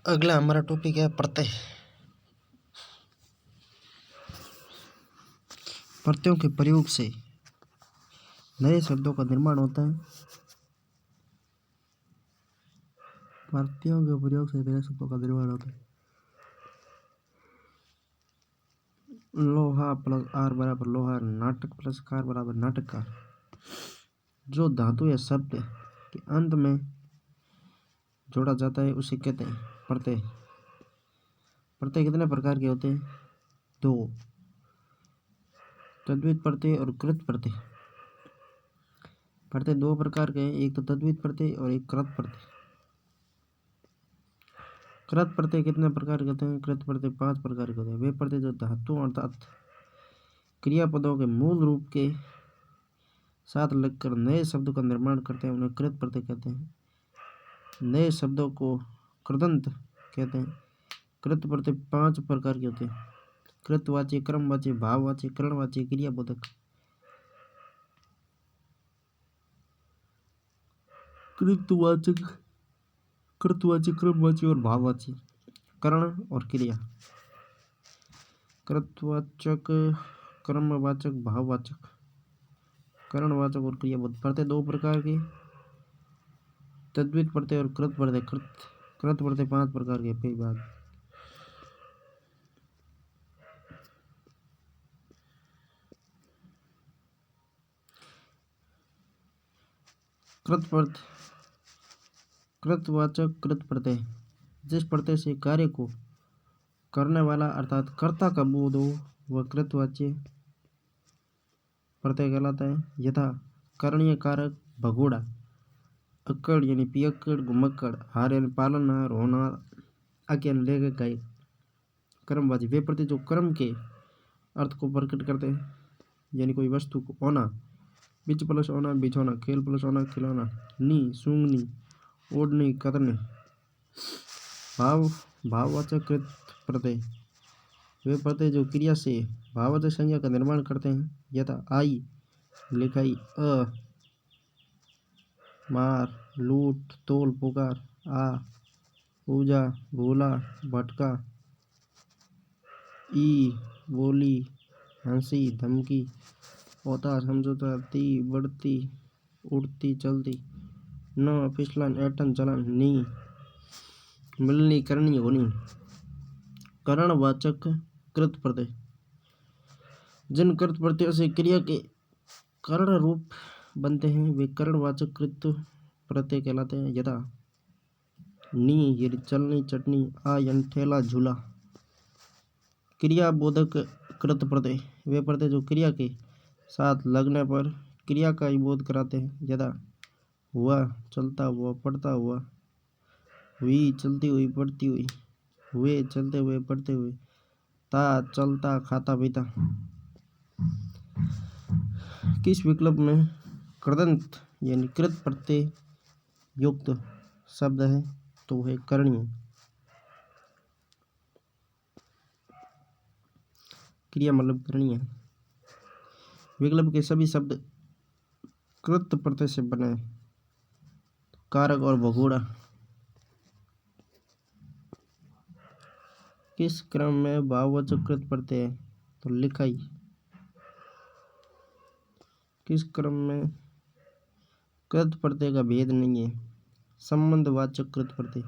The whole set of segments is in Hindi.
अगला हमारा टॉपिक है प्रत्यय। प्रत्ययों के प्रयोग से नए शब्दों का निर्माण होता है। प्रत्ययों के प्रयोग से नए शब्दों का निर्माण होता है। लोहा प्लस आर बराबर लोहार, नाटक प्लस कार बराबर नाटककार। जो धातु या शब्द के अंत में जोड़ा जाता है उसे कहते हैं प्रत्यय। प्रत्यय कितने प्रकार के होते हैं? दो, तद्धित प्रत्यय और कृत प्रत्यय। प्रत्यय दो प्रकार के हैं, एक तो तद्धित प्रत्यय और एक कृत प्रत्यय। कृत प्रत्यय कितने प्रकार के होते हैं? कृत प्रत्यय 5 प्रकार के होते हैं। वे प्रत्यय जो धातु अर्थात क्रियापदों के मूल रूप के साथ लगकर नए शब्दों का निर्माण करते हैं उन्हें कृत प्रत्यय कहते हैं। नए शब्दों को कृदंत कहते हैं। कृत प्रत्यय 5 प्रकार के होते हैं। कृतवाची, क्रमवाची, भाववाची, करणवाची, क्रियाबोधक। कृतवाचक, कृतवाची, क्रमवाची और भाववाची। करण और क्रिया। कृतवाचक, क्रमवाचक, भाववाचक, करणवाचक और क्रियाबोधक। प्रत्यय दो प्रकार के, तद्धित प्रत्यय और कृत प्रत्यय। कृत प्रत्यय 5 प्रकार के। पहली बात, कृत प्रत्यय, कृतवाचक कृत प्रत्यय जिस प्रत्यय से कार्य को करने वाला अर्थात कर्ता का बोध हो वह कृतवाच्य प्रत्यय कहलाता है। यथा करणीय कारक भगोड़ा, अक्कड़ यानी पियक्कड़, घुमक्कड़, हार यानी पालनहार, होनहार, अक यानी लेखक गायक। कर्मवाची वे प्रत्यय जो कर्म के अर्थ को प्रकट करते हैं, यानी कोई वस्तु को। होना, बिच प्लस होना बिछोना, खेल प्लस होना खिलौना, नी सूंघनी, ओढ़नी कतरनी। भाव, भाववाचक कृत प्रत्यय वे प्रत्यय जो क्रिया से भाववाचक संज्ञा का निर्माण करते हैं। यथा आई, लिखाई, मार, लूट, तोल, पुकार, आ, पूजा, भूला, भटका, ई, बोली, हंसी, धमकी, होता, समझौता, ती, बढ़ती, उड़ती, चलती, न, फिसलन, ऐठन, चलन, नी, मिलनी, करनी, होनी। करणवाचक कृत प्रत्यय जिन कृत प्रत्ययों से क्रिया के करण रूप बनते हैं वे करणवाचक कृत प्रत्यय कहलाते हैं। यथा नी यानी चलनी, चटनी, आ यानी ठेला, झूला। क्रियाबोधक कृत प्रत्यय वे प्रत्यय जो क्रिया के साथ लगने पर क्रिया का ही बोध कराते हैं। यथा हुआ, चलता हुआ, पढ़ता हुआ, हुई, चलती हुई, पढ़ती हुई, हुए, चलते हुए, पढ़ते हुए, ता, चलता, खाता पीता। किस विकल्प में कृदंत यानी कृत प्रत्यय युक्त शब्द है तो वह करणीय। क्रिया मतलब करणीय। विकल्प के सभी शब्द कृत प्रत्यय से बने। कारक और भगोड़ा। किस क्रम में भाववाचक कृत प्रत्यय है तो लिखाई। किस क्रम में कृत प्रत्यय का भेद नहीं है? संबंधवाचक कृत प्रत्यय।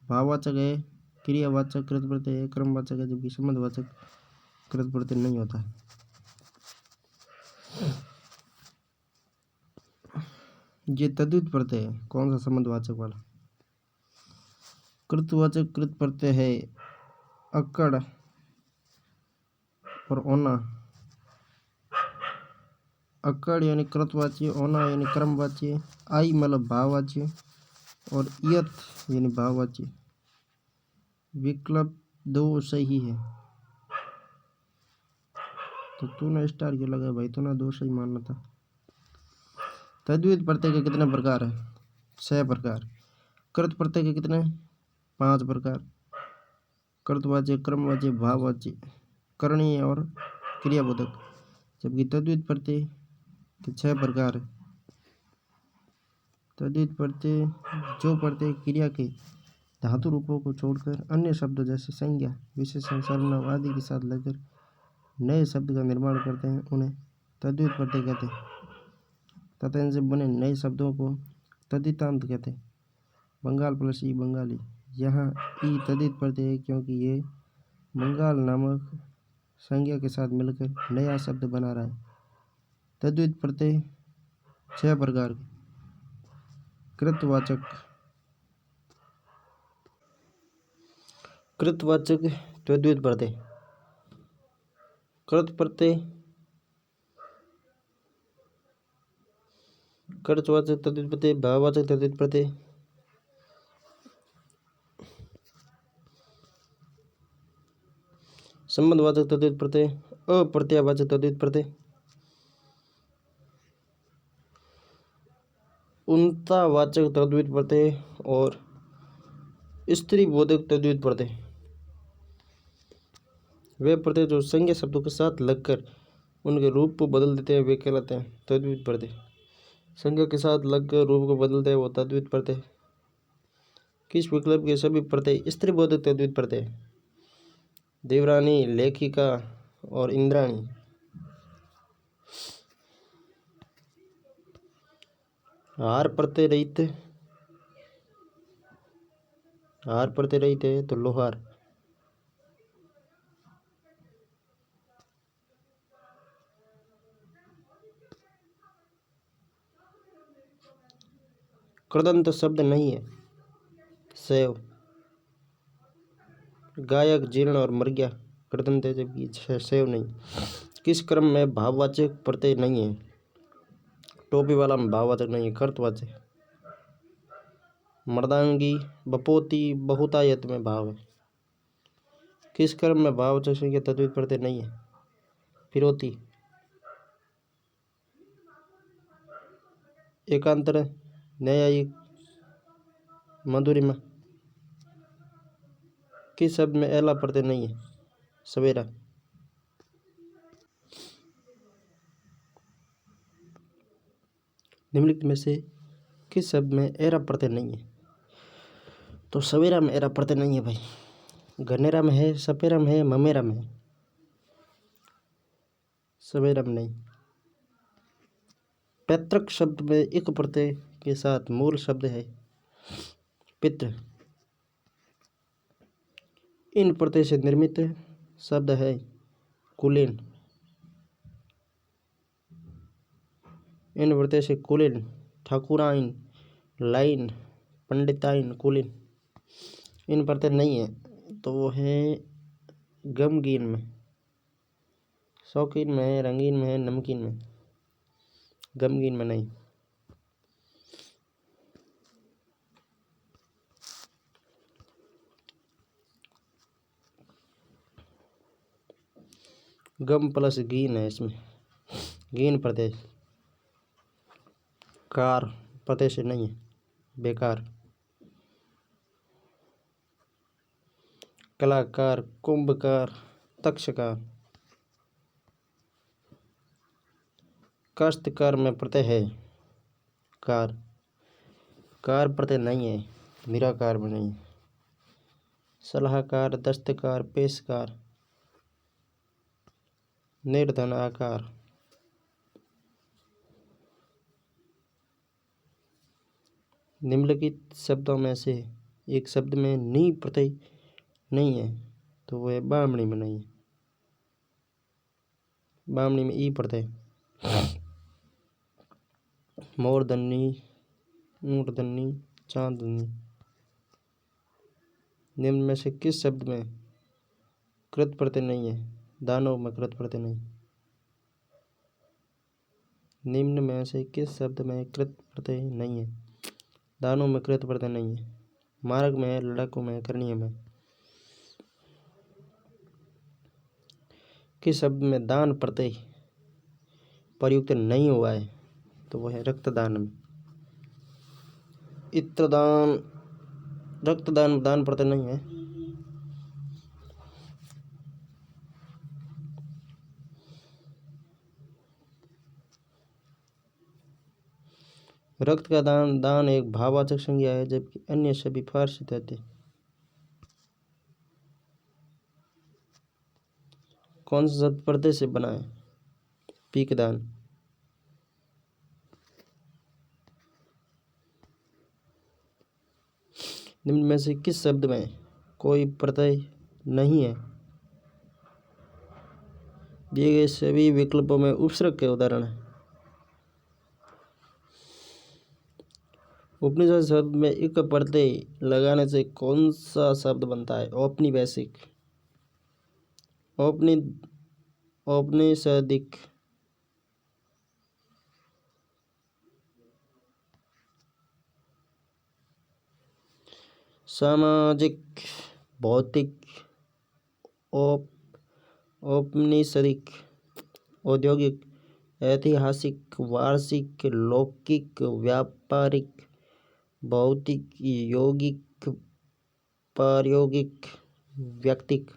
भाववाचक है, क्रियावाचक कृत प्रत्यय है, क्रमवाचक है, जबकि संबंधवाचक कृत प्रत्यय नहीं होता। ये तद्धित प्रत्यय है। कौन सा? संबंधवाचक वाला। कृतवाचक कृत प्रत्यय है अक्कड़ और ओना। अक्कड़ यानी कृतवाच्य, ओना यानी क्रमवाच्य, आई मतलब भाववाच्य और यत यानी भाववाच्य। विकल्प 2 सही है। तो तूने स्टार क्यों लगाया भाई? तूने 2 सही मानना था। तद्धित प्रत्यय के कितने प्रकार है? 6 प्रकार। कृत प्रत्यय के कितने? 5 प्रकार। कृतवाच्य, क्रमवाच्य, भाववाच्य, करणीय और क्रियाबोधक। जबकि तद्धित प्रत्यय के 6 प्रकार है। तद्धित प्रत्यय जो प्रत्यय क्रिया के धातु रूपों को छोड़कर अन्य शब्दों जैसे संज्ञा, विशेषण, सर्वनाम आदि के साथ लगकर नए शब्द का निर्माण करते हैं, उन्हें तद्धित प्रत्यय कहते हैं तथा इनसे बने नए शब्दों को तद्धितांत कहते हैं। बंगाल प्लस ई बंगाली। यहाँ ई तद्धित प्रत्यय है क्योंकि ये बंगाल नामक संज्ञा के साथ मिलकर नया शब्द बना रहा है। तद्धित प्रत्यय 6 प्रकार के। कृतवाचक तद्धित प्रत्यय। कृत प्रत्यय, कर्तवाचक तद्धित प्रत्यय, भाववाचक तद्धित प्रत्यय, संबंधवाचक तद्धित प्रत्यय, अप्रत्ययवाचक तद्धित प्रत्यय, उन्नतावाचक तद्धित प्रत्यय और स्त्रीबोधक तद्धित प्रत्यय। वे प्रत्यय जो संज्ञा शब्दों के साथ लगकर उनके रूप को बदल देते हैं वे कहलाते हैं तद्धित प्रत्यय। संज्ञा के साथ लगकर रूप को बदलते हैं वो तद्धित प्रत्यय। किस विकल्प के सभी प्रत्यय स्त्रीबोधक तद्धित प्रत्यय? देवरानी, लेखिका और इंद्राणी। हार प्रत्यय रहित है तो लोहार। कृदंत शब्द नहीं है, शैव। गायक, जीर्ण और मर गया कृदंत है जबकि शैव नहीं। किस क्रम में भाववाचक प्रत्यय नहीं है? टोपी वाला में भाववाचक नहीं है, कर्तवाचक। मर्दांगी, बपोती, बहुतायत में भाव है। किस क्रम में भाववाचक संज्ञा तद्धित प्रत्यय नहीं है? फिरौती, एकांतर, न्यायिक, मधुरिमा। किस शब्द में एला प्रत्यय नहीं है? सवेरा। निम्नलिखित में से किस शब्द में एरा प्रत्यय नहीं है? तो सवेरा में एरा प्रत्यय नहीं है भाई। घनेरा में है, सपेरा में है, ममेरा में है, सवेरा में नहीं। पैतृक शब्द में इक प्रत्यय के साथ मूल शब्द है पितृ। इन प्रत्यय से निर्मित शब्द है कुलीन। इन प्रत्यय से कुलीन, ठाकुराइन, लाइन, पंडिताइन, कुलीन। इन प्रत्यय नहीं है तो वो है गमगीन में, शौकीन में है, रंगीन में है, नमकीन में। गमगीन में नहीं। गम प्लस गीन है इसमें, गीन प्रत्यय। कार प्रत्यय से नहीं है, बेकार। कलाकार, कुंभकार, तक्षकार। काश्तकार में प्रत्यय है कार, कार प्रत्यय नहीं है, निराकार में नहीं। सलाहकार, दस्तकार, पेशकार, निर्धन आकार। निम्नलिखित शब्दों में से एक शब्द में नी प्रत्यय नहीं है तो वह बामणी में नहीं है। बामणी में ई प्रत्यय। मोरधनी, ऊंटधनी, चांदनी। निम्न में से किस शब्द में कृत प्रत्यय नहीं है? दानव में कृत प्रत्यय नहीं। निम्न में से किस शब्द में कृत प्रत्यय नहीं है? दानों में कृत प्रत्यय नहीं है। मार्ग में है, लड़कों में, करणीय में। किस शब्द में दान प्रत्यय प्रयुक्त नहीं हुआ है तो वह है रक्तदान में। इत्रदान, रक्तदान दान प्रत्यय नहीं है। रक्त का दान एक भाववाचक संज्ञा है जबकि अन्य सभी फारसी तद्धित। कौन सा शब्द पर्दे से बना है? पीकदान। निम्न में से किस शब्द में कोई प्रत्यय नहीं है? दिए गए सभी विकल्पों में उपसर्ग के उदाहरण हैं। उपनिषद शब्द में एक प्रत्यय लगाने से कौन सा शब्द बनता है? औपनिवेशिक, औपनिषदिक, सामाजिक, भौतिक, औपनिषदिक, औद्योगिक, ऐतिहासिक, वार्षिक, लौकिक, व्यापारिक, भौतिक, यौगिक, प्रायोगिक, व्यक्तिक।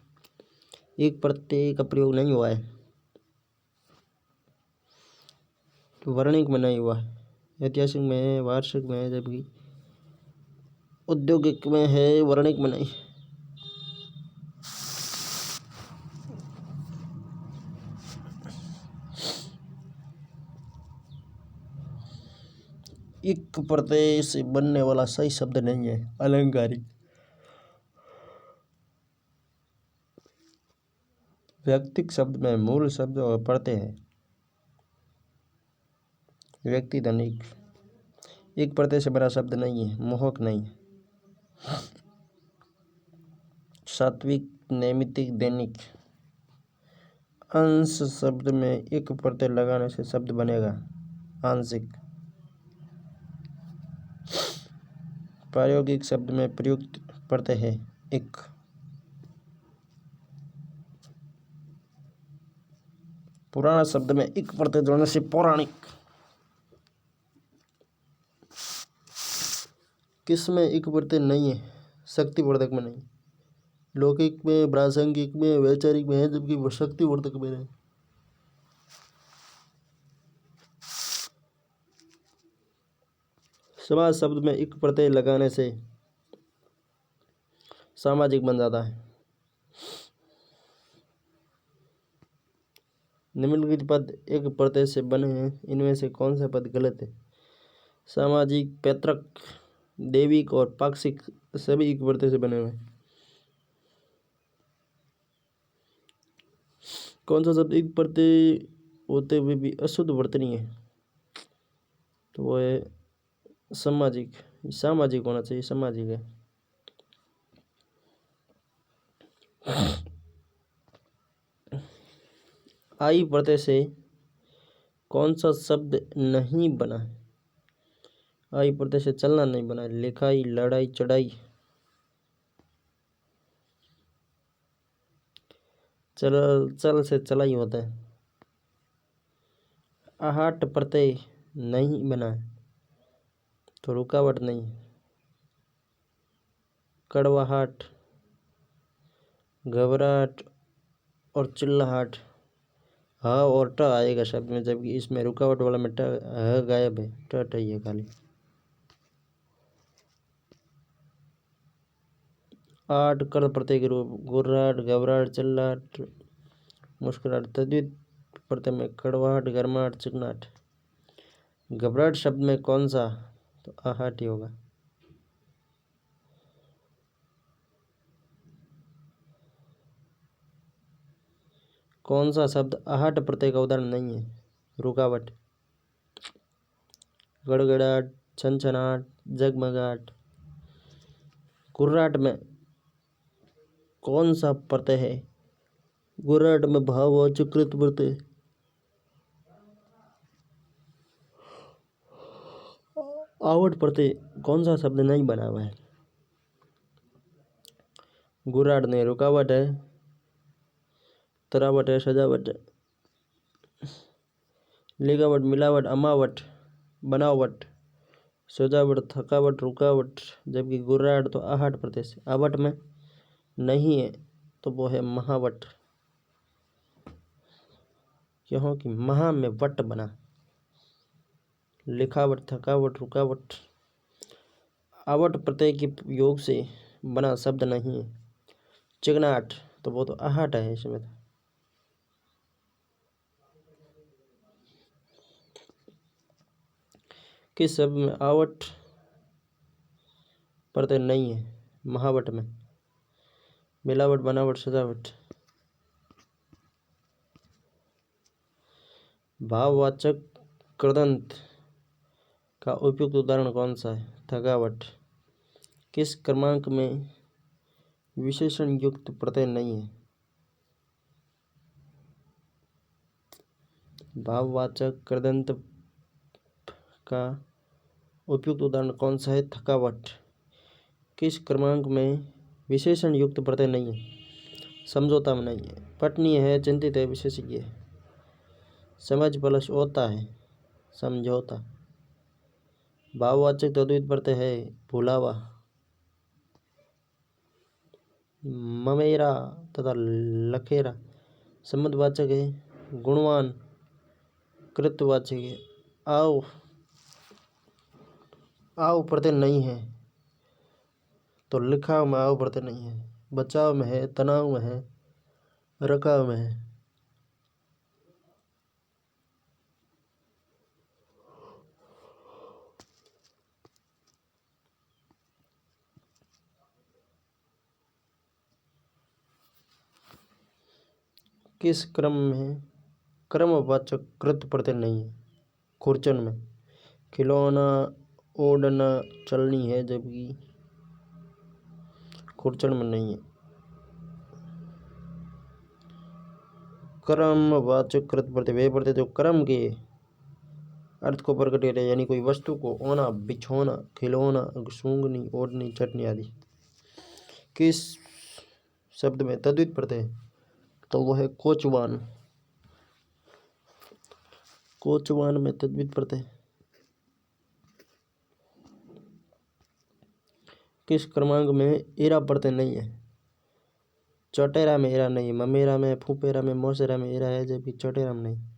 एक प्रत्यय का प्रयोग नहीं हुआ है, वर्णिक में नहीं हुआ है, ऐतिहासिक में है, वार्षिक में है, जबकि औद्योगिक में है, वर्णिक में नहीं। एक प्रत्यय से बनने वाला सही शब्द नहीं है, अलंकारिक। व्यक्तिक शब्द में मूल शब्द और प्रत्यय है। व्यक्ति धनिक एक प्रत्यय से बना शब्द नहीं है, मोहक नहीं है। सात्विक, नैमित्तिक, दैनिक। अंश शब्द में एक प्रत्यय लगाने से शब्द बनेगा, आंशिक। प्रायोगिक शब्द में प्रयुक्त प्रत्यय है, एक। पुराना शब्द में एक प्रत्यय जोड़ने से पौराणिक। किस में एक प्रत्यय नहीं है? शक्तिवर्धक में नहीं, लौकिक में, प्रासंगिक में, वैचारिक में है, जबकि वो शक्तिवर्धक में नहीं। समाज शब्द में एक प्रत्यय लगाने से सामाजिक बन जाता है। निम्नलिखित पद एक प्रत्यय से बने हैं, इनमें से कौन सा पद गलत है? सामाजिक, पैतृक, दैविक और पाक्षिक सभी एक प्रत्यय से बने हुए हैं। कौन सा शब्द एक प्रत्यय होते हुए भी अशुद्ध वर्तनीय है? तो वो है सामाजिक। सामाजिक होना चाहिए, सामाजिक है। आई प्रत्यय से कौन सा शब्द नहीं बना है? आई प्रत्यय से चलना नहीं बना है, लिखाई, लड़ाई, चढ़ाई। चल से चलाई होता है। आहट प्रत्यय नहीं बना है, तो रुकावट नहीं। कड़वाहट, घबराहट और चिल्लाहट, ह और ट आएगा शब्द में, जबकि इसमें रुकावट वाला में ट ह गायब है, ट ही है खाली। आठ कर प्रत्यय के रूप, गुर्राहट, घबराहट, चिल्लाहट, मुस्कुराहट। तद्वित प्रत्यय में कड़वाहट, गर्माहट, चिकनाहट। घबराहट शब्द में कौन सा? तो आहट ही होगा। कौन सा शब्द आहट प्रत्यय का उदाहरण नहीं है? रुकावट, गड़गड़ाहट, छनछनाहट, जगमगाहट। गुर्राहट में कौन सा प्रत्यय है? गुर्राहट में भाववाचक कृत प्रत्यय। आवट प्रत्यय कौन सा शब्द नहीं बना हुआ है? गुर्राहट नहीं, रुकावट है, तरावट है, सजावट है, लिखावट, मिलावट, अमावट, बनावट, सजावट, थकावट, रुकावट। जबकि गुर्राहट तो आहट प्रत्यय से। आवट में नहीं है, तो वो है महावट, क्योंकि महा में वट बना। लिखावट, थकावट, रुकावट। आवट प्रत्यय के योग से बना शब्द नहीं है। चिकनाहट, तो वो तो आहट है इसमें। किस शब्द में आवट प्रत्यय नहीं है? महावट में। मिलावट, बनावट, सजावट। भाववाचक कृदंत का उपयुक्त उदाहरण कौन सा है? थकावट। किस क्रमांक में विशेषण युक्त प्रत्यय नहीं है? भाववाचक कृदंत का उपयुक्त उदाहरण कौन सा है? थकावट। किस क्रमांक में विशेषण युक्त प्रत्यय नहीं है? समझौता में नहीं है। पठनीय है, चिंतित है, विशेषज्ञ है। समझ प्लस होता है, समझौता। भाववाचक तद्धित प्रत्यय है, भुलावा। ममेरा तथा लखेरा संबंधवाचक है, गुणवान। कृतवाचक है, आओ। आओ प्रत्यय नहीं है तो लिखाव में आओ प्रत्यय नहीं है। बचाव में है, तनाव में है, रखाव में है। किस क्रम में क्रमवाचक कृत प्रत्यय नहीं है? खुरचन में। खिलौना, ओढ़ना, चलनी है, जबकि खुरचन में नहीं है। क्रमवाचक कृत प्रत्यय वे प्रत्यय जो क्रम के अर्थ को प्रकट करे, यानी कोई वस्तु को ओना, बिछोना, खिलौना, सूंघनी, ओढ़नी, चटनी आदि। किस शब्द में तद्धित प्रत्यय है? तो वो है कोचवान। कोचवान में तद्धित प्रत्यय। किस क्रमांक में एरा प्रत्यय नहीं है? चौटेरा में एरा नहीं है। ममेरा में, फूपेरा में, मौसेरा में एरा है, जबकि चौटेरा में नहीं।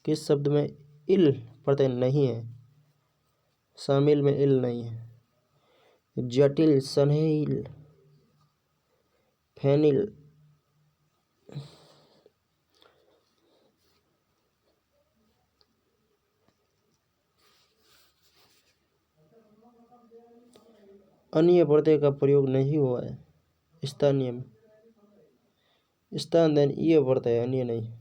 किस शब्द में इल प्रत्यय नहीं है? शामिल में इल नहीं है। जटिल, सनहील, फैनिल। अन्य प्रत्यय का प्रयोग नहीं हुआ है स्थानीय में। स्थान धन ये प्रत्यय, अन्य नहीं।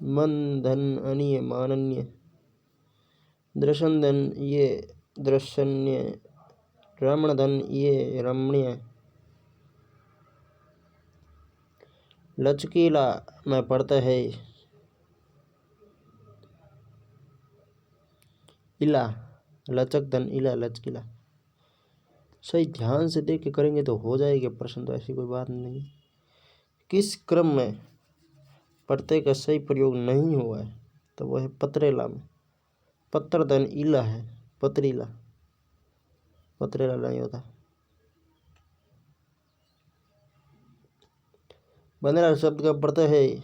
मन धन अन्य, मानन्य। दर्शन धन ये, दर्शन्य। रमण धन ये, रमणीय। लचकीला में पड़ता है इला। लचक धन इला, लचकीला। सही ध्यान से देख के करेंगे तो हो जाएगा प्रश्न, तो ऐसी कोई बात नहीं। किस क्रम में प्रत्यय का सही प्रयोग नहीं हुआ है? तो वह है पत्रेला में। पत्र धन इला है, पत्रीला। पत्रेला नहीं होता। बनेला शब्द का प्रत्यय है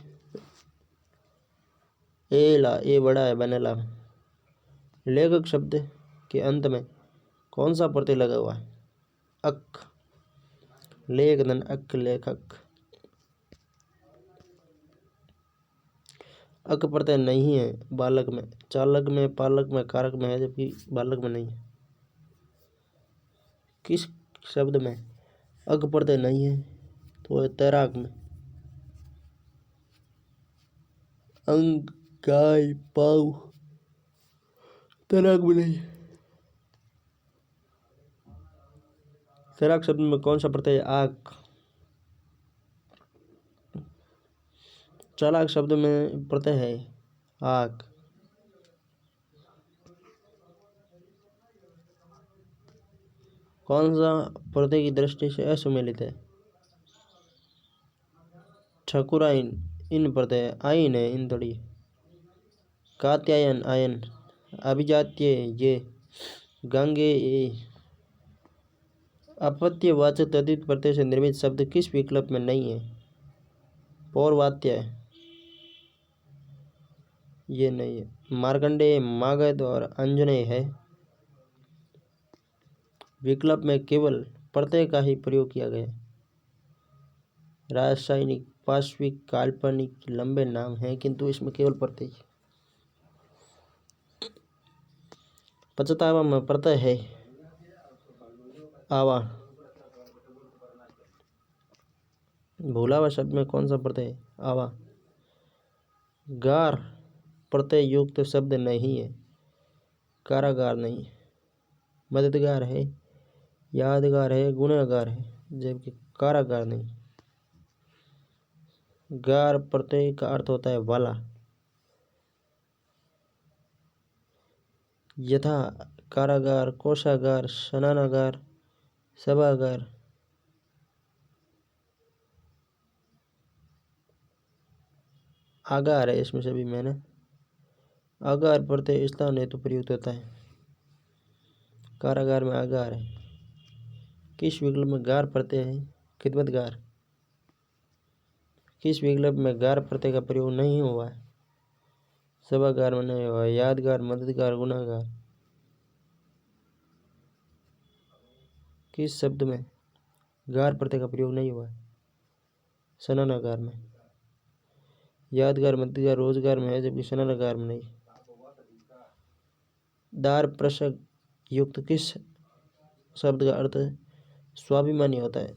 एला, ए बड़ा है बनेला में। लेखक शब्द के अंत में कौन सा प्रत्यय लगा हुआ है? अक। लेख धन अक, लेखक। अक प्रत्यय नहीं है बालक में। चालक में, पालक में, कारक में है, जबकि बालक में नहीं है। किस शब्द में अक प्रत्यय नहीं है? तो है तैराक में। अंग, गाय, पाव, तैराक में नहीं। तैराक शब्द में कौन सा प्रत्यय है? आक। चालाक शब्द में प्रत्यय है आक। कौन सा प्रत्यय की दृष्टि से असुमेलित है? ठकुराइन, इन प्रत्यय। आइन है, इन थोड़ी। कात्यायन, आयन। अभिजात्य ये, गंगे ये। अपत्यवाचक तद्धित प्रत्यय से निर्मित शब्द किस विकल्प में नहीं है? पौर्वात्य, ये नहीं है। मार्कंडेय, मागध और अंजनेय है। विकल्प में केवल प्रत्यय का ही प्रयोग किया गया। रासायनिक पार्श्विक काल्पनिक लंबे नाम हैं, किंतु इसमें केवल प्रत्यय। पचतावा में प्रत्यय है आवा। भूलावा शब्द में कौन सा प्रत्यय है? आवा। गार प्रत्यय युक्त शब्द नहीं है, कारागार नहीं है। मददगार है, यादगार है, गुनाहगार है, जबकि कारागार नहीं। गार प्रत्यय का अर्थ होता है वाला। यथा, कारागार, कोषागार, स्नानागार, सभागार। आगार है इसमें सभी में ना। आगार प्रत्यय स्थान हेतु प्रयुक्त होता है। कारागार में आगार है। किस विकल्प में गार प्रत्यय है? खिदमतगार। किस विकल्प में गार प्रत्यय का प्रयोग नहीं हुआ है? सभागार में नहीं हुआ है। यादगार, मददगार, गुनाहगार। किस शब्द में गार प्रत्यय का प्रयोग नहीं हुआ है? स्नानागार में। यादगार, मददगार, रोजगार में है, जबकि स्नानागार में नहीं। दार प्रसंग युक्त किस शब्द का अर्थ स्वाभिमानी होता है?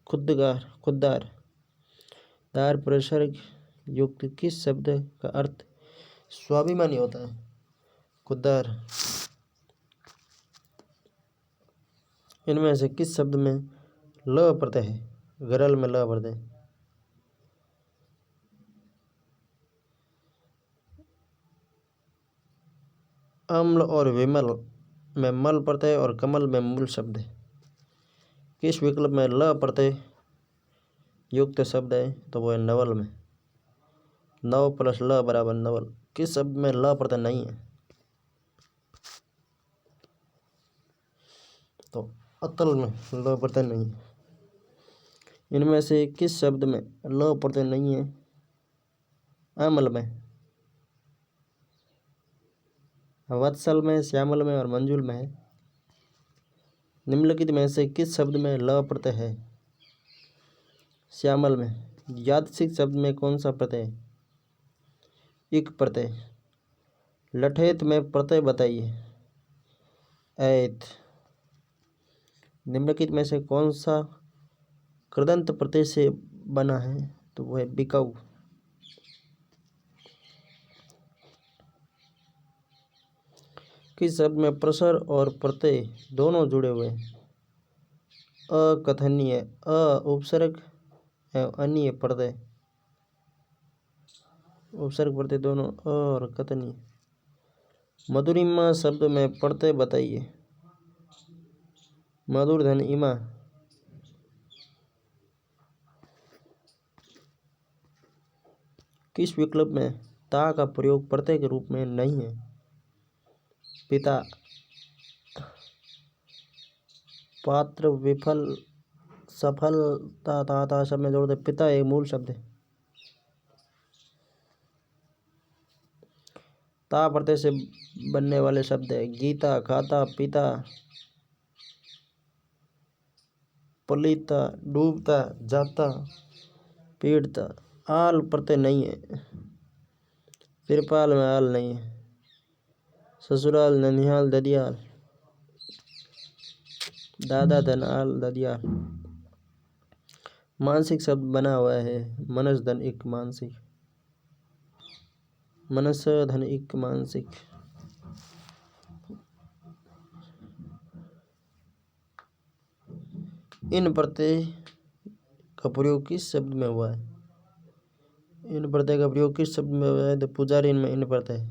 खुददार। दार प्रसर्ग युक्त किस शब्द का अर्थ स्वाभिमानी होता है? खुददार। इनमें से किस शब्द में ल प्रत्यय है? गरल में ल प्रत्यय। अम्ल और विमल में मल प्रत्यय और कमल में मूल शब्द है। किस विकल्प में ल प्रत्यय युक्त शब्द है? तो वो है नवल में। नव प्लस ल बराबर नवल। किस शब्द में ल प्रत्यय नहीं है? तो अतल में ल प्रत्यय नहीं है। इनमें से किस शब्द में ल प्रत्यय नहीं है? अमल में, वत्सल में, श्यामल में और मंजुल में है। निम्नलिखित में से किस शब्द में ल प्रत्यय है? श्यामल में। यादृच्छिक शब्द में कौन सा प्रत्यय है? इक प्रत्यय। लठेत में प्रत्यय बताइए। ऐत। निम्नलिखित में से कौन सा कृदंत प्रत्यय से बना है? तो वह है बिकऊ। किस शब्द में प्रसर और प्रत्यय दोनों जुड़े हुए हैं? अकथनीय, उपसर्ग एवं अन्य प्रत्यय। उपसर्ग प्रत्यय दोनों और कथनीय। मधुरिमा शब्द में प्रत्यय बताइए। मधुर धन इमा। किस विकल्प में ता का प्रयोग प्रत्यय के रूप में नहीं है? पिता। पात्र, विफल, सफलता, ताता सब में जोड़ते पिता एक मूल शब्द है। ता प्रत्यय से बनने वाले शब्द है गीता, खाता, पिता, पलीता, डूबता, जाता, पीड़ता। आल प्रत्यय नहीं है। तिरपाल में आल नहीं है। ससुराल, ननिहाल, ददियाल। दादा, धन, आल, ददियाल। मानसिक शब्द बना हुआ है मनस धन इक मानसिक। मनस धन इक मानसिक। इन प्रत्यय का प्रयोग किस शब्द में हुआ है? इन प्रत्यय का प्रयोग किस शब्द में हुआ है? तो पुजारी इनमें इन प्रत्यय।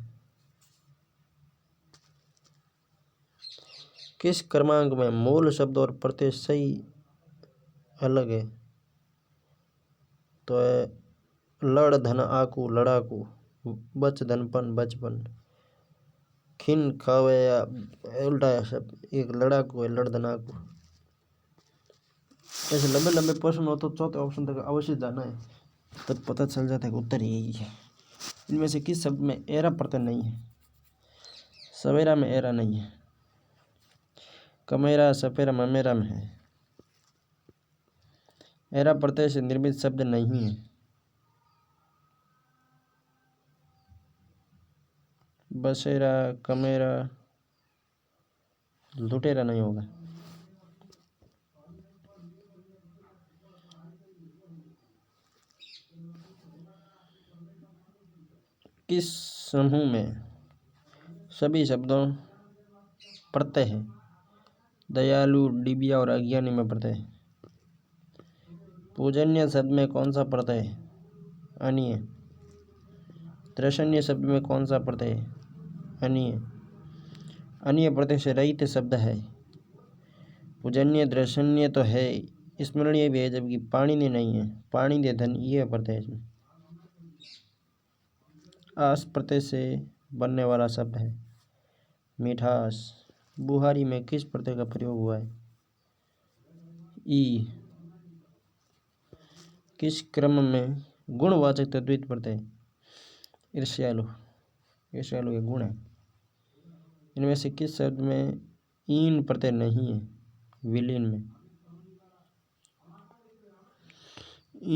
किस क्रमांक में मूल शब्द और प्रत्यय सही अलग है? तो है लड़ धन आकू लड़ाकू, बच धनपन बचपन। खिन खावे या उल्टा है शब्द, एक लड़ाकू है लड़ धन आकू। ऐसे लंबे लंबे प्रश्न हो तो चौथे ऑप्शन तक अवश्य जाना है, तब पता चल जाता है कि उत्तर यही है। इनमें से किस शब्द में एरा प्रत्यय नहीं है? सवेरा में एरा नहीं है। कमेरा, सपेरा, ममेरा में है। एरा प्रत्यय से निर्मित शब्द नहीं है। बसेरा, कमेरा, लुटेरा नहीं होगा। किस समूह में सभी शब्दों प्रत्यय है? दयालु, डिबिया और अज्ञानी में प्रत्यय है। पूजनीय शब्द में कौन सा प्रत्यय है? अनीय। दर्शनीय शब्द में कौन सा प्रत्यय है? अनीय। अनीय प्रत्यय से रहित शब्द है। पूजनीय, दर्शनीय तो है, स्मरणीय भी है, जबकि पाणिनीय नहीं है। पाणिनीय धन ये प्रत्यय है इसमें। आस प्रत्यय से बनने वाला शब्द है। मिठास। बुहारी में किस प्रत्यय का प्रयोग हुआ है? ई। किस क्रम में गुणवाचक तद्धित प्रत्यय? ईर्ष्यालु। ईर्ष्यालु ये गुण है। इनमें से किस शब्द में ईन प्रत्यय नहीं है? विलीन में।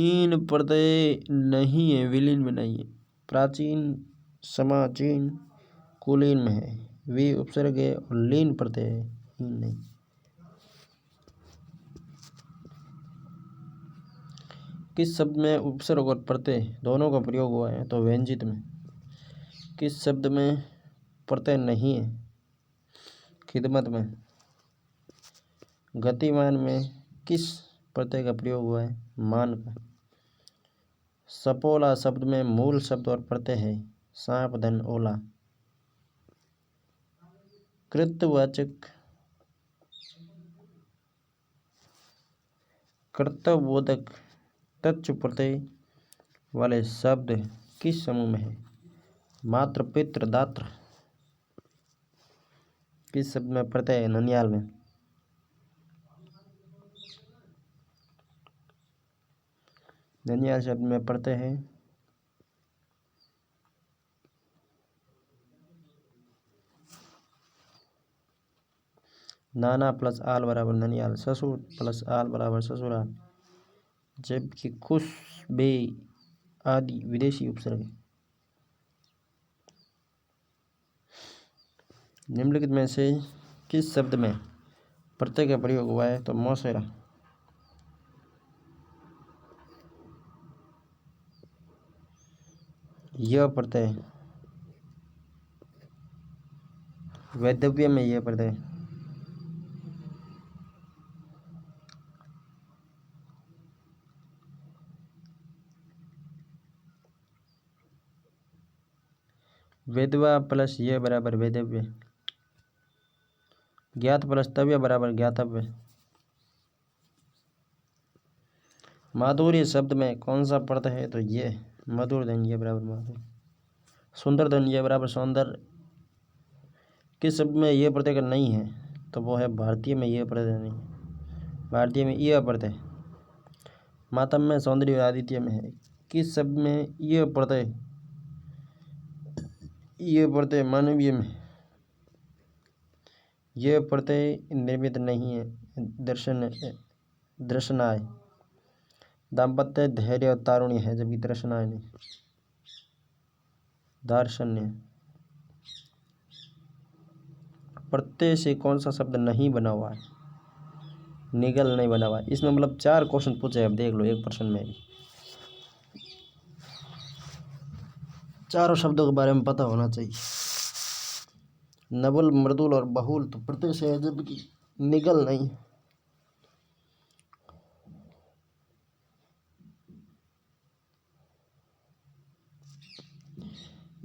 ईन प्रत्यय नहीं है, विलीन में नहीं है। प्राचीन, समाचीन, कुलीन में है। वे उपसर्ग है और लीन प्रत्यय है, ईन नहीं। किस शब्द में उपसर्ग और प्रत्यय दोनों का प्रयोग हुआ है? तो व्यंजित में। किस शब्द में प्रत्यय नहीं है? खिदमत में। गतिमान में किस प्रत्यय का प्रयोग हुआ है? मान का। सपोला शब्द में मूल शब्द और प्रत्यय है। सांप, धन, ओला। कृतवाचक कर्तव्यबोधक तच्च प्रत्यय वाले शब्द किस समूह में है? मात्र, पितृ, दात्र। किस शब्द में प्रत्यय है? ननियाल में। ननियाल शब्द में प्रत्यय है नाना प्लस आल बराबर ननियाल। ससुर प्लस आल बराबर ससुराल। जबकि खुश, बे आदि विदेशी उपसर्ग है। निम्नलिखित में से किस शब्द में प्रत्यय का प्रयोग हुआ है? तो मौसेरा। यह प्रत्यय वैधव्य में यह प्रत्यय। वेदवा प्लस यह बराबर वेदव्य। ज्ञात प्लस तव्य बराबर ज्ञातव्य। माधुर्य शब्द में कौन सा प्रत्यय है? तो ये मधुर धन ये बराबर माधुर। सुंदर धन ये बराबर सौंदर्य। किस शब्द में यह प्रत्यय नहीं है? तो वो है भारतीय में यह प्रत्यय नहीं। भारतीय में यह प्रत्यय। मातम में, सौंदर्य, आदित्य में है। किस शब्द में यह प्रत्यय मानवीय में। यह प्रत्यय निर्मित नहीं है। दर्शनाय। दाम्पत्य, धैर्य और तारुण्य है, जबकि दर्शनाय नहीं। दार्शन्य। प्रत्यय से कौन सा शब्द नहीं बना हुआ है? निगल नहीं बना हुआ है। इसमें मतलब 4 क्वेश्चन पूछे, अब देख लो एक प्रश्न में भी। चारों शब्दों के बारे में पता होना चाहिए। नबुल, मृदुल और बहुल तो प्रत्यय से है, जबकि निगल नहीं।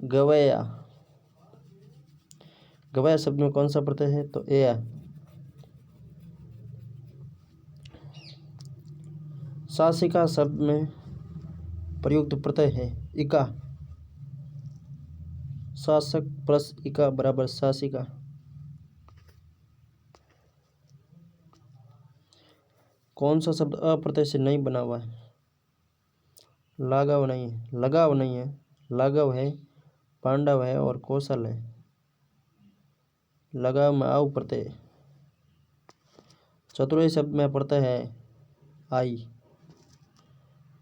गवैया। गवैया शब्द में कौन सा प्रत्यय है? तो एया। शासिका शब्द में प्रयुक्त प्रत्यय है इका। शासक प्लस इका बराबर शासिका। कौन सा शब्द अप्रत्यय से नहीं बना हुआ है? लाघव नहीं है, लगाव नहीं है, लाघव है, पांडव है और कौशल है। लगाव में आउ प्रत्यय। चतुराई शब्द में प्रत्यय है आई।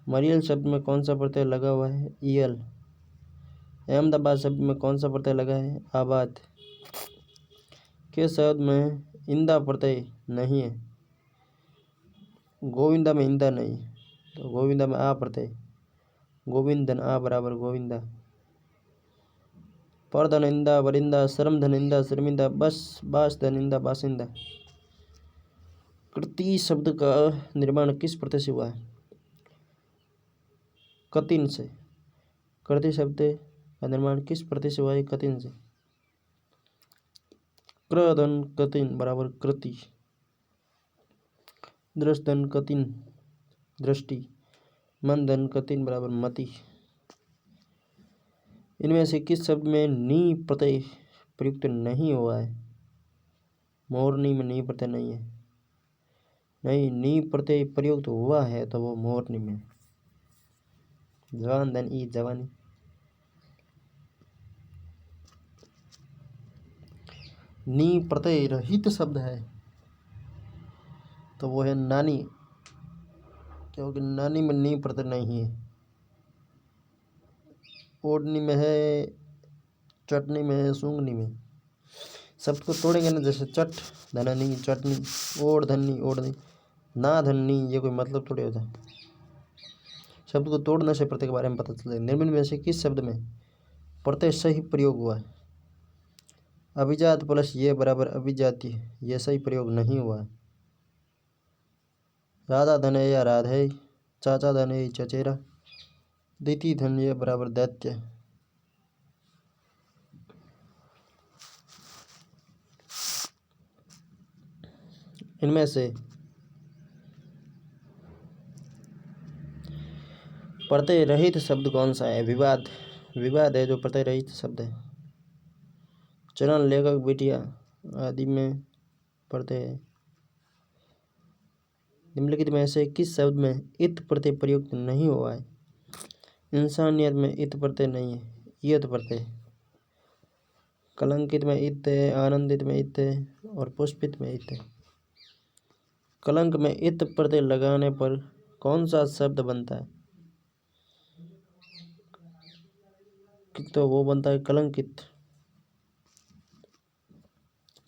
मरियल शब्द में कौन सा प्रत्यय लगा हुआ है? यल। अहमदाबाद शब्द में कौन सा प्रत्यय लगा है? आबाद। किस शब्द में इंदा प्रत्यय नहीं है? गोविंदा में इंदा नहीं, तो गोविंदा में आ प्रत्यय। गोविंद धन आ बराबर गोविंदा। पर धन इंदा वरिंदा, श्रम धन इंदा शर्मिंदा, बस बास धन इंदा बासिंदा। कृति शब्द का निर्माण किस प्रत्यय से हुआ है? कतिन से। कृति शब्द का निर्माण किस प्रत्यय से हुआ है? कतिन से। क्र धन कतिन बराबर कृति। दृष्ट धन कतिन दृष्टि। मन धन कतिन बराबर मति। इनमें से किस शब्द में नी प्रत्यय प्रयुक्त नहीं हुआ है? मोरनी में नी प्रत्यय नहीं है। नहीं, नी प्रत्यय प्रयुक्त हुआ है तो वो मोरनी में। जवान धन ई जवानी। नी प्रत्यय रहित शब्द है तो वो है नानी, क्योंकि नानी में नी प्रत्यय नहीं है। ओढ़नी में है, चटनी में है, सूंघनी में। शब्द को तोड़ेंगे ना, जैसे चट धननी चटनी, ओढ़ धननी ओढ़नी, ना धननी, ये कोई मतलब थोड़े होता है। शब्द को तोड़ने से प्रत्यय के बारे में पता चलता है। निम्न में से किस शब्द में प्रत्यय सही प्रयोग हुआ है? अभिजात प्लस ये बराबर अभिजाती, ये सही प्रयोग नहीं हुआ है। राधा धन है या राधे, चाचा धन है चचेरा, दैती धन ये बराबर दैत्य। इनमें से प्रत्यय रहित शब्द कौन सा है? विवाद। विवाद है जो प्रत्यय रहित शब्द है। चरण, लेखक, बिटिया आदि में प्रत्यय है। निम्नलिखित में से किस शब्द में इत प्रत्यय प्रयुक्त नहीं हुआ है? इंसानियत में इत प्रत्यय नहीं है, यत प्रत्यय। कलंकित में इत है, आनंदित में इत है और पुष्पित में इत है। कलंक में इत प्रत्यय लगाने पर कौन सा शब्द बनता है? तो वो बनता है कलंकित।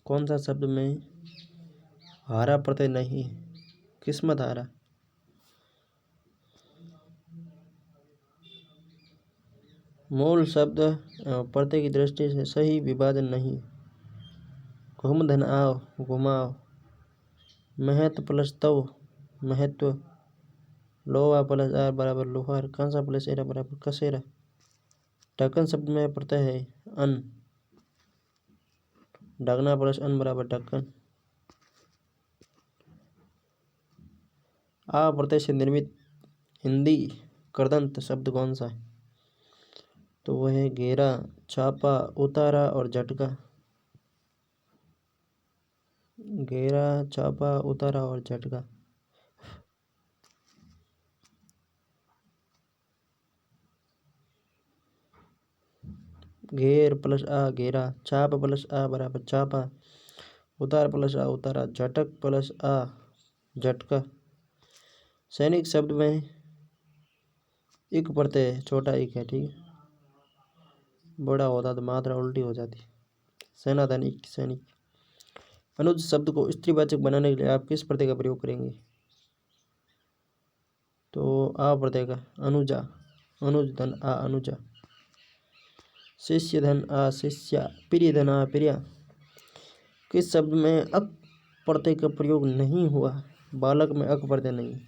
कौन सा शब्द में हारा प्रत्यय नहीं है? किस्मत हारा। मूल शब्द प्रत्यय की दृष्टि से सही विभाजन नहीं। घुम धन आओ घुमाओ, महत्व प्लस तव महत्व, लोहा प्लस आर बराबर लोहार, कांसा प्लस एरा बराबर कसेरा। ढक्कन शब्द में प्रत्यय है अन, ढकना प्लस अन बराबर ढक्कन। आ प्रत्यय से निर्मित हिंदी कृदंत शब्द कौन सा है? तो वह है घेरा, छापा, उतारा और झटका। घेरा, छापा, उतारा और झटका। घेर प्लस आ घेरा, छाप प्लस आ बराबर छापा, उतार प्लस आ उतारा, झटक प्लस आ झटका। सैनिक शब्द में इक प्रत्यय छोटा इक है, ठीक है। बड़ा होता तो मात्रा उल्टी हो जाती। सेनाधन इक सैनिक। अनुज शब्द को स्त्रीवाचक बनाने के लिए आप किस प्रत्यय का प्रयोग करेंगे? तो आ प्रत्यय का, अनुजा, अनुज धन आ अनुजा। शिष्य धन आ शिष्या, प्रिय धन आ प्रिया। किस शब्द में अक प्रत्यय का प्रयोग नहीं हुआ? बालक में अक प्रत्यय नहीं,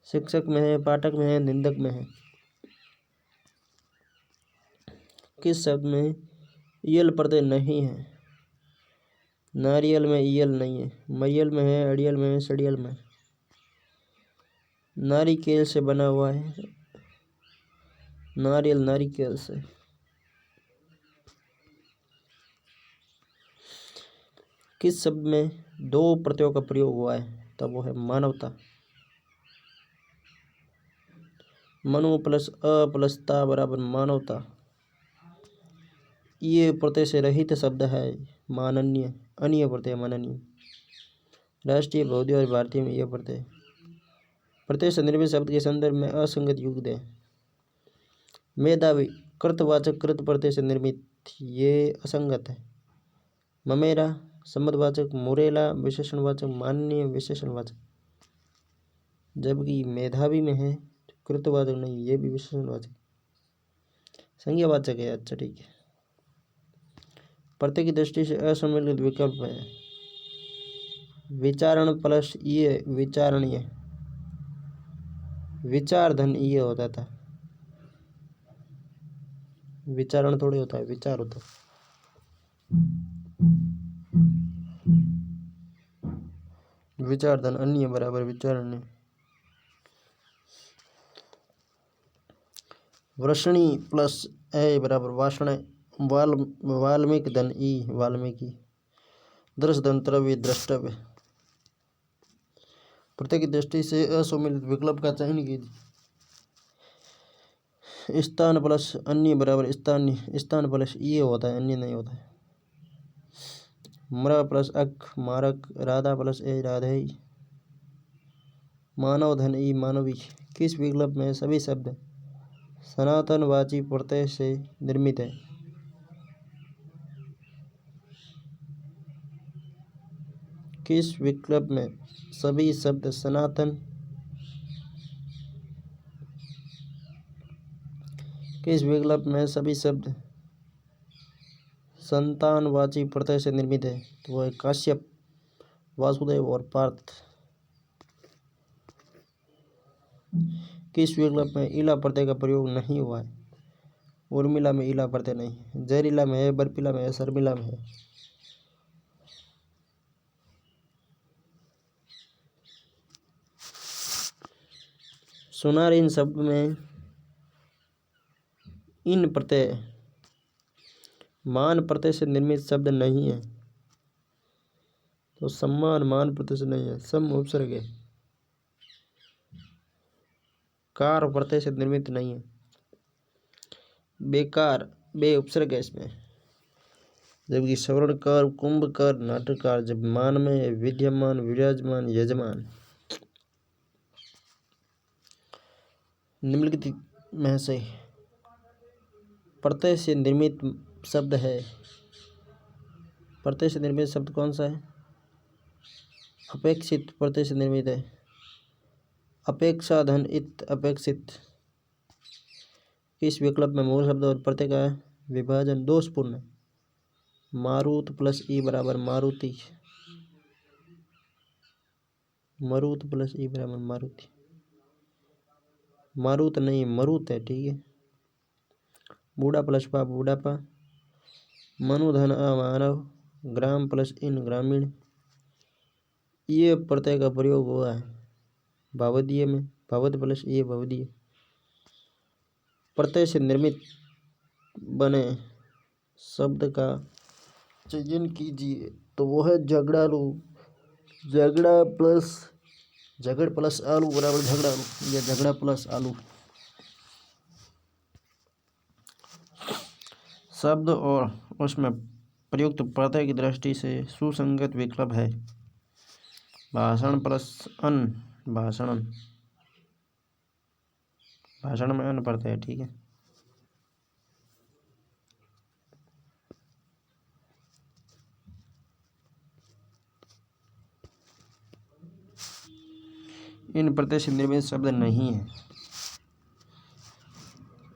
शिक्षक में है, पाठक में है, निंदक में है। किस शब्द में यल प्रत्यय नहीं है? नारियल में यल नहीं है, मरियल में है, अड़ियल में है, सड़ियल में। नारिकेल से बना हुआ है, नारियल नारिकेल से। किस शब्द में दो प्रत्ययों का प्रयोग हुआ है? तब वो है मानवता। मनु प्लस अ प्लस ता बराबर मानवता। ये प्रत्यय से रहित शब्द है माननीय, अनीय प्रत्यय माननीय। राष्ट्रीय, बहुधी और भारतीय में यह प्रत्यय। प्रत्यय से निर्मित शब्द के संदर्भ में असंगत युग दें। मेधावी कृतवाचक कृत प्रत्यय से निर्मित, ये असंगत है। ममेरा संबंधवाचक, मुरेला विशेषणवाचक, माननीय विशेषणवाचक, जबकि मेधावी में है कृतवाचक नहीं, ये भी विशेषणवाचक, संज्ञावाचक है। अच्छा ठीक है। प्रत्यय की दृष्टि से असम्मिलित विकल्प है। विचारण प्लस ये विचारणीय, विचार धन ये होता था, विचारण थोड़ी होता है, विचार होता है। विचार धन अन्य बराबर विचारणीय। वृषणी प्लस ए बराबर वाषण, वाल्मीकि धन ई वाल्मीकि, दृश धन द्रव्य द्रष्टव्य। प्रत्यय की दृष्टि से असम्मिलित विकल्प का चयन कीजिए। स्थान प्लस अन्य बराबर स्थानीय, स्थान प्लस ये होता है, अन्य नहीं होता है। मरा प्लस अक मारक, राधा प्लस ए राधे, मानव धन ई मानवी। किस विकल्प में सभी शब्द सनातनवाची प्रत्यय से निर्मित है? किस विकल्प में सभी शब्द सनातन, किस विकल्प में सभी शब्द संतानवाची प्रत्यय से निर्मित है? तो वह है काश्यप, वासुदेव और पार्थ। किस विकल्प में इला प्रत्यय का प्रयोग नहीं हुआ है? उर्मिला में इला प्रत्यय नहीं है, जहरीला में है, बर्फीला में है, शर्मिला में है। सुनार इन शब्द में इन प्रत्यय मान प्रत्यय से निर्मित शब्द नहीं है, तो सम्मान मान प्रत्यय से नहीं है, सम उपसर्ग है। कार प्रत्यय से निर्मित नहीं है, बेकार बे उपसर्ग है इसमें। जबकि श्रवणकार, कुंभकार, नाटककार, जब मान में विद्यमान, विराजमान, यजमान। निम्नलिखित में से प्रत्यय से निर्मित शब्द है, प्रत्यय से निर्मित शब्द कौन सा है? अपेक्षित प्रत्यय से निर्मित है। अपेक्षा धन इत अपेक्षित। किस विकल्प में मूल शब्द और प्रत्यय का विभाजन दोषपूर्ण है? मारुत प्लस ई बराबर मारुति, मरुत प्लस ई बराबर मारुति, मारुत नहीं मरुत है, ठीक है। बूढ़ा प्लस पा बूढ़ापा, मनुधन अमानव, ग्राम प्लस इन ग्रामीण, ये प्रत्यय का प्रयोग हुआ है भवदीय में, भवद प्लस ये भवदीय। प्रत्यय से निर्मित बने शब्द का चयन कीजिए, तो वो है झगड़ालू, झगड़ा प्लस झगड़ प्लस आलू बराबर झगड़ालू, या झगड़ा प्लस आलू। शब्द और उसमें प्रयुक्त प्रत्यय की दृष्टि से सुसंगत विकल्प है भाषण प्लस अन, भाषण, भाषण में अन प्रत्यय है, ठीक है। इन प्रत्यय से निर्मित शब्द नहीं है,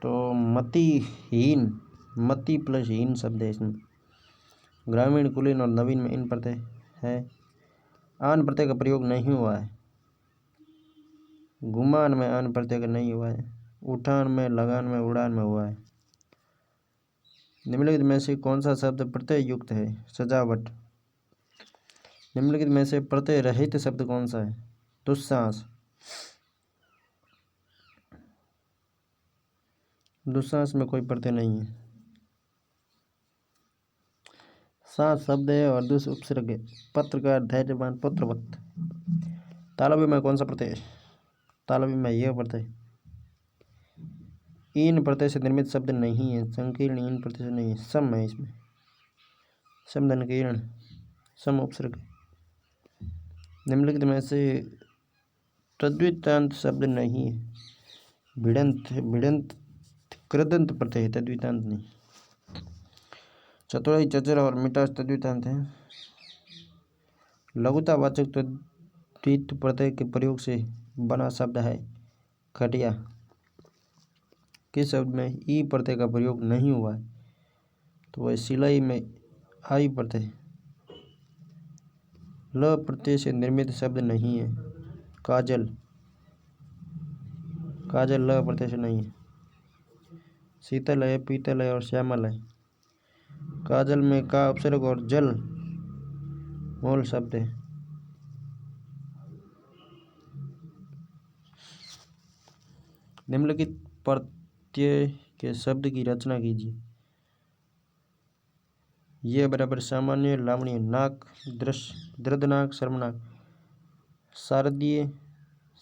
तो मतिहीन, मति प्लस हीन शब्द है इसमें। ग्रामीण, कुलीन और नवीन में इन प्रत्यय है। आन प्रत्यय का प्रयोग नहीं हुआ है। गुमान में आन प्रत्यय का नहीं हुआ है। उठान में, लगान में, उड़ान में हुआ है। निम्नलिखित में से कौन सा शब्द प्रत्यय युक्त है? सजावट। निम्नलिखित में से प्रत्यय रहित शब्द कौन सा है? दुस्साहस। दुस्साहस में कोई प्रत्यय नहीं है। सास शब्द है और दुस उपसर्ग है। पत्रकार, धैर्यवान, पुत्रवत। तालव्य में कौन सा प्रत्यय है? तालव्य में यह प्रत्यय। इन प्रत्यय से निर्मित शब्द नहीं है। संकीर्ण इन प्रत्यय से नहीं है, सम है इसमें। समधनकीर्ण, सम उपसर्ग। निम्नलिखित में से तद्वितांत शब्द नहीं है। भिड़ंत भिड़ंत कृदंत प्रत्यय है, तद्वितांत नहीं। चतुराई चचरा और मिठास तद्वितांत है। लघुतावाचक तद्वित प्रत्यय के प्रयोग से बना शब्द है खटिया। किस शब्द में ई प्रत्यय का प्रयोग नहीं हुआ है? तो वह सिलाई में आई प्रत्यय। ल प्रत्यय से निर्मित शब्द नहीं है काजल। काजल ल प्रत्यय से नहीं है। शीतल है, पीतल है और श्यामल है। काजल में का उपसर्ग और जल मूल शब्द है। निम्नलिखित प्रत्यय के शब्द की रचना कीजिए। ये बराबर सामान्य, लावण्य, नाक, दृश्य, दृढ़नाक, शर्मनाक। शारदीय,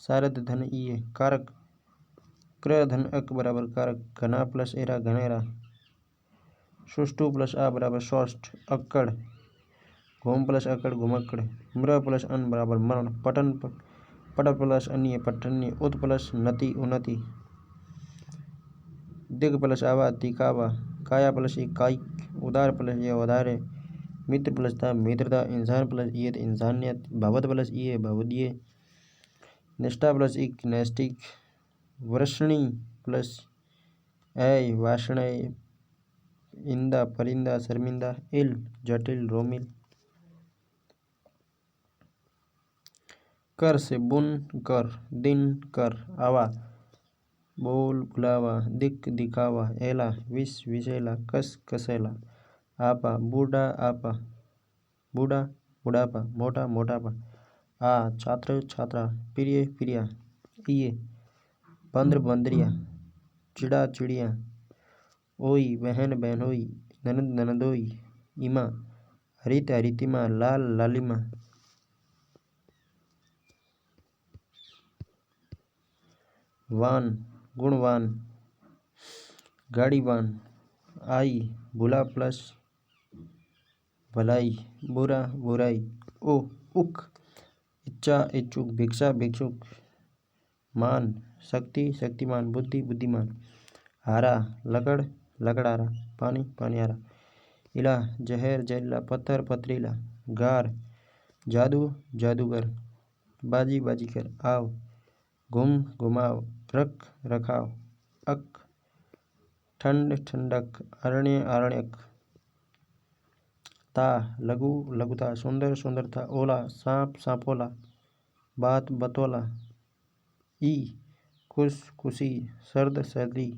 शारद धन ई है कारक। क्र धन अक बराबर कारक। घना प्लस एरा घनेरा। सुष्टु प्लस आ बराबर स्वस्थ अक्कड़। घूम प्लस अकड़ घुमक्कड़। मृ प्लस अन बराबर मरण। पठन पट प्लस अन्य पठन्य। उत प्लस नति उन्नति। दिग प्लस आवा दिखावा। काया प्लस कायिक। उदार प्लस ये उदार है। मित्र प्लस था मित्रता। इंसान प्लस ये इंसानियत। भवत प्लस ये भवदीय। निष्ठा प्लस इक नैष्टिक। वर्षणी प्लस ऐ वाषणय। इंदा परिंदा शर्मिंदा। इल जटिल रोमिल। कर से बुन कर। दिन कर। आवा बोल बुलावा। दिक दिखावा। एला विष विषैला। कस कसैला। आपा बूढ़ा आपा बूढ़ा बुढ़ापा। मोटा मोटापा। आ छात्र छात्रा। प्रिय प्रिया। इये बंद्र बंदरिया। चिड़ा चिड़िया। ओई बहन बहनोई। ननद ननदोई। इमा हरित हरितिमा। लाल लालिमा। वान गुणवान। गाड़ीवान। आई भुला प्लस भलाई। बुरा बुराई। ओ उक इच्छा इच्छुक। भिक्षा भिक्षुक। मान शक्ति शक्तिमान। बुद्धि बुद्धिमान। हारा लकड़ लकड़हारा। पानी पानिहारा। इला जहर जहरीला। पत्थर पथरीला। गार जादू जादूगर। बाजी बाजीकर। आव घुम घुमाव। रख रखाव। अक ठंड ठंडक। अरण्य आरण्यक। ता लघु लघुता। सुंदर सुंदरता। ओला सांप सांपोला। बात बतौला। ई खुश खुशी। सर्द सर्दी।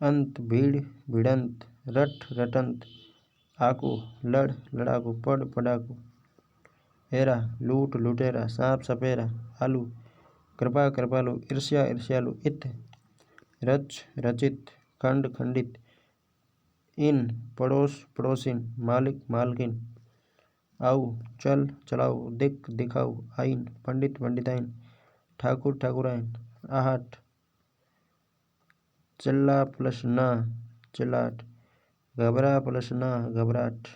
अंत भीड़ भिड़ंत। रट रटंत। आकू लड़ लड़ाकू। पड़ पड़ाकू। हेरा लूट लुटेरा। सांप सपेरा। आलू कृपा कृपालु। ईर्ष्या ईर्ष्यालु। इत रच रचित। खंड खंडित। इन पड़ोस पड़ोसिन। मालिक मालकिन। आऊ चल चलाऊ। दिक दिखाऊ। आइन पंडित पंडिताइन। ठाकुर ठाकुराइन। आहट चिल्ला प्लस ना चिल्लाट। घबरा प्लस ना घबराहट।